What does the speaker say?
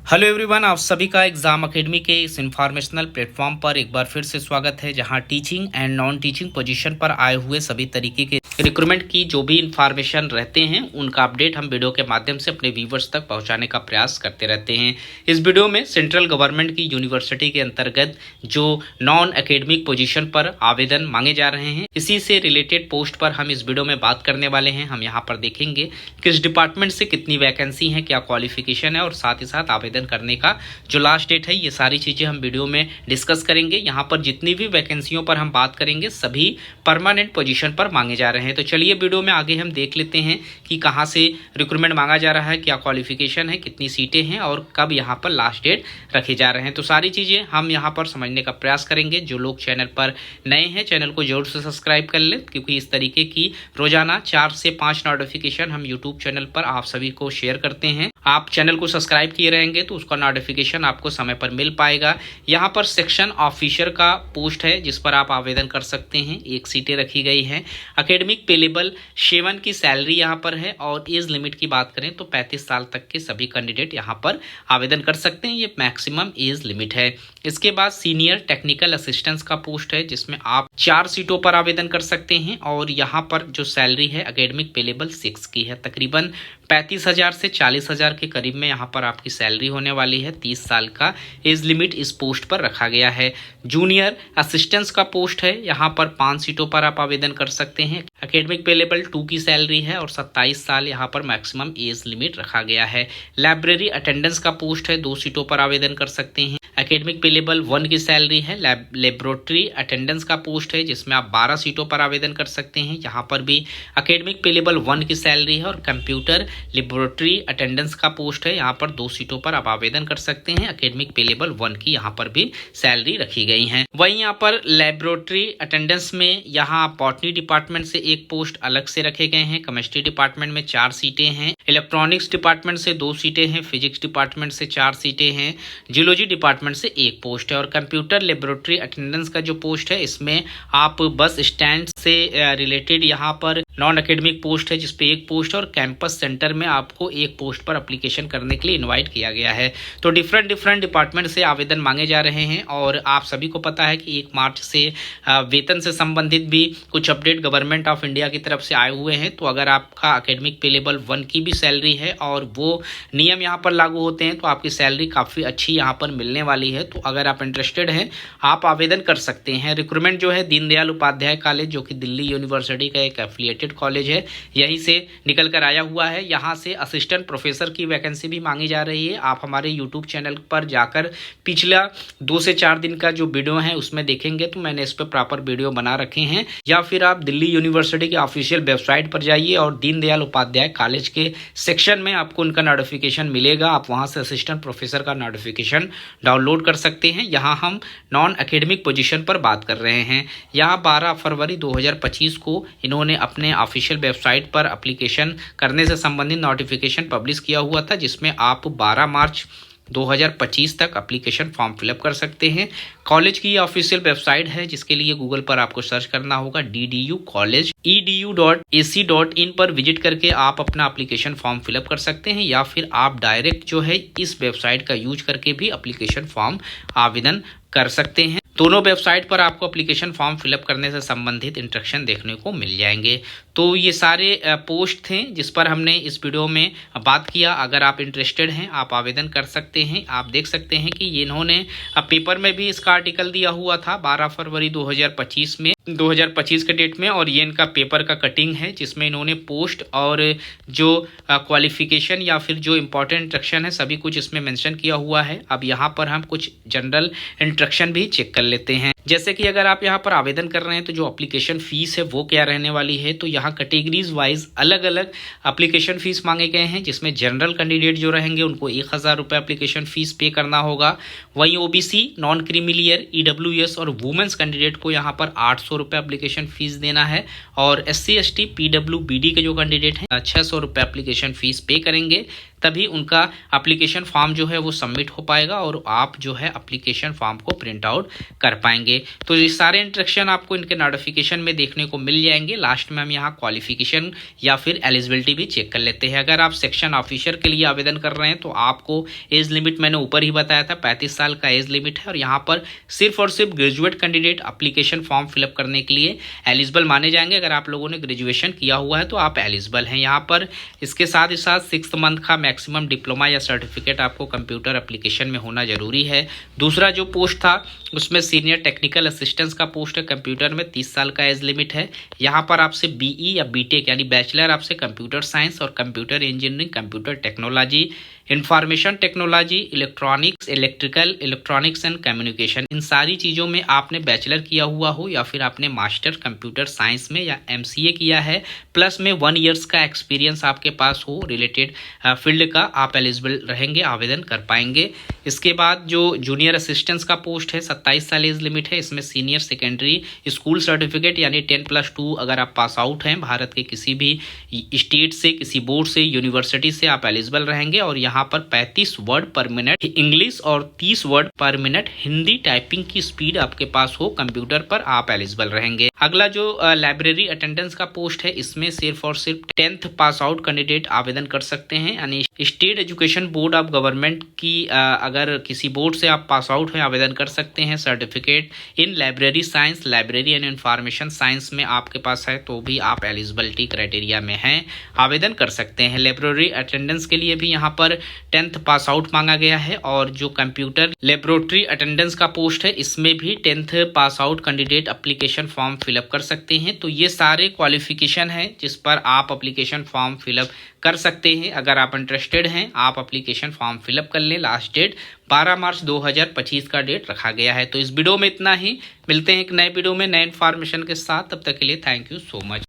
Hello everyone, आप सभी का एग्जाम एकेडमी के इस इंफॉर्मेशनल प्लेटफॉर्म पर एक बार फिर से स्वागत है, जहां teaching and non teaching position पर आए हुए सभी तरीके के रिक्रूटमेंट की जो भी इंफॉर्मेशन रहते हैं उनका अपडेट हम वीडियो के माध्यम से अपने व्यूवर्स तक पहुंचाने का प्रयास करते रहते हैं। इस वीडियो में सेंट्रल गवर्नमेंट की यूनिवर्सिटी के अंतर्गत जो नॉन एकेडमिक पोजीशन पर आवेदन मांगे जा रहे हैं, इसी से रिलेटेड पोस्ट पर हम इस वीडियो में बात करने वाले हैं। हम यहाँ पर देखेंगे किस डिपार्टमेंट से कितनी वैकेंसी है, क्या क्वालिफिकेशन है और साथ ही साथ आवेदन करने का जो लास्ट डेट है, ये सारी चीजें हम वीडियो में डिस्कस करेंगे। यहाँ पर जितनी भी वैकेंसियों पर हम बात करेंगे सभी परमानेंट पोजीशन पर मांगे जा रहे हैं। तो चलिए वीडियो में आगे हम देख लेते हैं कि कहाँ से रिक्रूटमेंट मांगा जा रहा है, क्या क्वालिफिकेशन है, कितनी सीटें हैं और कब यहाँ पर लास्ट डेट रखे जा रहे हैं। तो सारी चीजें हम यहाँ पर समझने का प्रयास करेंगे। जो लोग चैनल पर नए हैं, चैनल को जरूर से सब्सक्राइब कर लें, क्योंकि इस तरीके की रोजाना 4 से 5 नोटिफिकेशन हम यूट्यूब चैनल पर आप सभी को शेयर करते हैं। आप चैनल को सब्सक्राइब किए रहेंगे तो उसका नोटिफिकेशन आपको समय पर मिल पाएगा। यहाँ पर सेक्शन ऑफिसर का पोस्ट है जिस पर आप आवेदन कर सकते हैं। 1 सीटें रखी गई हैं। एकेडमिक पे लेवल 7 की सैलरी यहाँ पर है और एज लिमिट की बात करें तो 35 साल तक के सभी कैंडिडेट यहाँ पर आवेदन कर सकते हैं। ये मैक्सिमम एज लिमिट है। इसके बाद सीनियर टेक्निकल असिस्टेंस का पोस्ट है जिसमें आप 4 सीटों पर आवेदन कर सकते हैं और यहाँ पर जो सैलरी है एकेडमिक पे लेवल 6 की है। तकरीबन 35,000 से 40,000 के करीब में यहाँ पर आपकी सैलरी होने वाली है। 30 साल का एज लिमिट इस पोस्ट पर रखा गया है। जूनियर असिस्टेंस का पोस्ट है, यहाँ पर 5 सीटों पर आप आवेदन कर सकते हैं। एकेडमिक पे लेवल 2 की सैलरी है और 27 साल यहाँ पर मैक्सिमम एज लिमिट रखा गया है। लाइब्रेरी अटेंडेंस का पोस्ट है, 2 सीटों पर आवेदन कर सकते हैं। एकेडमिक पे लेवल 1 की सैलरी है। लेबोरेटरी अटेंडेंस का पोस्ट है जिसमें आप 12 सीटों पर आवेदन कर सकते हैं। यहाँ पर भी एकेडमिक पे लेवल 1 की सैलरी है। और कंप्यूटर लेबोरेटरी अटेंडेंस का पोस्ट है, यहाँ पर 2 सीटों पर आप आवेदन कर सकते हैं। एकेडमिक पे लेवल 1 की यहाँ पर भी सैलरी रखी गई है। वहीं यहाँ पर लेबोरेटरी अटेंडेंस में यहाँ बॉटनी डिपार्टमेंट से 1 पोस्ट अलग से रखे गए हैं। केमिस्ट्री डिपार्टमेंट में 4 सीटें हैं। इलेक्ट्रॉनिक्स डिपार्टमेंट से 2 सीटें हैं। फिजिक्स डिपार्टमेंट से 4 सीटें हैं। जियोलॉजी डिपार्टमेंट से 1 पोस्ट है। और कंप्यूटर लेबोरेटरी अटेंडेंस का जो पोस्ट है, इसमें आप बस स्टैंड से रिलेटेड यहाँ पर नॉन एकेडमिक पोस्ट है जिसपे 1 पोस्ट है। और कैंपस सेंटर में आपको 1 पोस्ट पर एप्लीकेशन करने के लिए इनवाइट किया गया है। तो डिफरेंट डिपार्टमेंट से आवेदन मांगे जा रहे हैं। और आप सभी को पता है कि 1 मार्च से वेतन से संबंधित भी कुछ अपडेट गवर्नमेंट ऑफ इंडिया की तरफ से आए हुए हैं। तो अगर आपका एकेडमिक पे लेवल 1 की भी सैलरी है और वो नियम यहाँ पर लागू होते हैं तो आपकी सैलरी काफ़ी अच्छी यहाँ पर मिलने वाली है। तो अगर आप इंटरेस्टेड हैं, आप आवेदन कर सकते हैं। रिक्रूटमेंट जो है दीनदयाल उपाध्याय कॉलेज, जो कि दिल्ली यूनिवर्सिटी का एक एफिलिएटेड कॉलेज है, यहीं से निकल कर आया हुआ है। यहाँ से असिस्टेंट प्रोफेसर की वैकेंसी भी मांगी जा रही है। आप हमारे यूट्यूब चैनल पर जाकर पिछला 2 से 4 दिन का जो वीडियो है उसमें देखेंगे तो मैंने इस पर प्रॉपर वीडियो बना रखे हैं। या फिर आप दिल्ली यूनिवर्सिटी के ऑफिशियल वेबसाइट पर जाइए और दीनदयाल उपाध्याय कॉलेज के सेक्शन में आपको उनका नोटिफिकेशन मिलेगा। आप वहाँ से असिस्टेंट प्रोफेसर का नोटिफिकेशन डाउनलोड कर सकते हैं। यहाँ हम नॉन एकेडमिक पोजीशन पर बात कर रहे हैं। यहाँ 12 फरवरी 2025 को इन्होंने अपने ऑफिशियल वेबसाइट पर एप्लीकेशन करने से संबंधित नोटिफिकेशन पब्लिश किया हुआ था, जिसमें आप 12 मार्च 2025 तक एप्लीकेशन फॉर्म फिलअप कर सकते हैं। कॉलेज की ऑफिशियल वेबसाइट है जिसके लिए गूगल पर आपको सर्च करना होगा DDU कॉलेज edu.ac.in पर विजिट करके आप अपना एप्लीकेशन फॉर्म फिलअप कर सकते हैं। या फिर आप डायरेक्ट जो है इस वेबसाइट का यूज करके भी एप्लीकेशन फॉर्म आवेदन कर सकते हैं। दोनों वेबसाइट पर आपको एप्लीकेशन फॉर्म फिलअप करने से संबंधित इंस्ट्रक्शन देखने को मिल जाएंगे। तो ये सारे पोस्ट थे जिस पर हमने इस वीडियो में बात किया। अगर आप इंटरेस्टेड हैं, आप आवेदन कर सकते हैं। आप देख सकते हैं कि ये इन्होंने पेपर में भी इसका आर्टिकल दिया हुआ था 12 फरवरी 2025 के डेट में। और ये इनका पेपर का कटिंग है जिसमें इन्होंने पोस्ट और जो क्वालिफिकेशन या फिर जो इंपॉर्टेंट इंस्ट्रक्शन है सभी कुछ इसमें मेंशन किया हुआ है। अब यहाँ पर हम कुछ जनरल इंस्ट्रक्शन भी चेक कर लेते हैं। जैसे कि अगर आप यहाँ पर आवेदन कर रहे हैं तो जो एप्लीकेशन फीस है वो क्या रहने वाली है। तो यहाँ कैटेगरीज वाइज अलग अलग एप्लीकेशन फीस मांगे गए हैं, जिसमें जनरल कैंडिडेट जो रहेंगे उनको 1000 रुपये एप्लीकेशन फीस पे करना होगा। वहीं OBC, नॉन क्रीमिलियर, EWS और वुमेन्स कैंडिडेट को यहाँ पर 800 रुपये एप्लीकेशन फीस देना है। और SC ST PWBD के जो कैंडिडेट हैं 600 रुपये एप्लीकेशन फीस पे करेंगे। तभी उनका एप्लीकेशन फॉर्म जो है वो सबमिट हो पाएगा और आप जो है एप्लीकेशन फॉर्म को प्रिंट आउट कर पाएंगे। तो ये सारे इंस्ट्रक्शन आपको इनके नोटिफिकेशन में देखने को मिल जाएंगे। लास्ट में हम यहाँ क्वालिफिकेशन या फिर एलिजिबिलिटी भी चेक कर लेते हैं। अगर आप सेक्शन ऑफिसर के लिए आवेदन कर रहे हैं तो आपको एज लिमिट मैंने ऊपर ही बताया था 35 साल का एज लिमिट है और यहाँ पर सिर्फ और सिर्फ graduate candidate application form fill up करने के लिए एलिजिबल माने जाएंगे। अगर आप लोगों ने ग्रेजुएशन किया हुआ है तो आप एलिजिबल हैं यहाँ पर। इसके साथ ही साथ 6 मंथ का मैक्सिमम डिप्लोमा या सर्टिफिकेट आपको कंप्यूटर एप्लीकेशन में होना जरूरी है। दूसरा जो पोस्ट था उसमें सीनियर टेक्निकल असिस्टेंस का पोस्ट है कंप्यूटर में, 30 साल का एज लिमिट है। यहाँ पर आपसे बीई या बीटेक यानी बैचलर आपसे कंप्यूटर साइंस और computer engineering, computer technology, information technology, electronics, electrical, electronics and communication, इन सारी चीज़ों में आपने बैचलर किया हुआ हो या फिर आपने मास्टर कंप्यूटर साइंस में या एमसीए किया है, प्लस में 1 ईयर्स का एक्सपीरियंस आपके पास हो रिलेटेड फील्ड का, आप एलिजिबल रहेंगे, आवेदन कर पाएंगे। इसके बाद जो जूनियर असिस्टेंट्स का पोस्ट है 27 साल एज लिमिट है। इसमें सीनियर सेकेंडरी स्कूल सर्टिफिकेट यानी 10+2 अगर आप पास आउट हैं भारत के किसी भी स्टेट से, किसी बोर्ड से, यूनिवर्सिटी से, आप एलिजिबल रहेंगे। और यहाँ पर 35 वर्ड पर मिनट इंग्लिश और 30 वर्ड पर मिनट हिंदी टाइपिंग की स्पीड आपके पास हो कंप्यूटर पर, आप एलिजिबल रहेंगे। अगला जो लाइब्रेरी अटेंडेंस का पोस्ट है इसमें सिर्फ और सिर्फ 10th पास आउट कैंडिडेट आवेदन कर सकते हैं। यानी state education board of government की अगर किसी बोर्ड से आप पास आउट हैं आवेदन कर सकते हैं। Certificate in library science, library and information science में आपके पास है तो भी आप एलिजिबिलिटी क्राइटेरिया में हैं, आवेदन कर सकते हैं। लाइब्रेरी अटेंडेंस के लिए भी यहाँ पर 10th पास आउट मांगा गया है। और जो कंप्यूटर लेबोरेटरी अटेंडेंस का पोस्ट है इसमें भी 10th pass out candidate application form fill up कर सकते हैं। तो ये सारे क्वालिफिकेशन है जिस पर आप एप्लीकेशन फॉर्म फिलअप कर सकते हैं। अगर आप इंटरेस्टेड हैं आप एप्लीकेशन फॉर्म फिलअप कर लें। लास्ट डेट 12 मार्च 2025 का डेट रखा गया है। तो इस वीडियो में इतना ही, मिलते हैं एक नए वीडियो में नए इन्फॉर्मेशन के साथ। तब तक के लिए थैंक यू सो मच।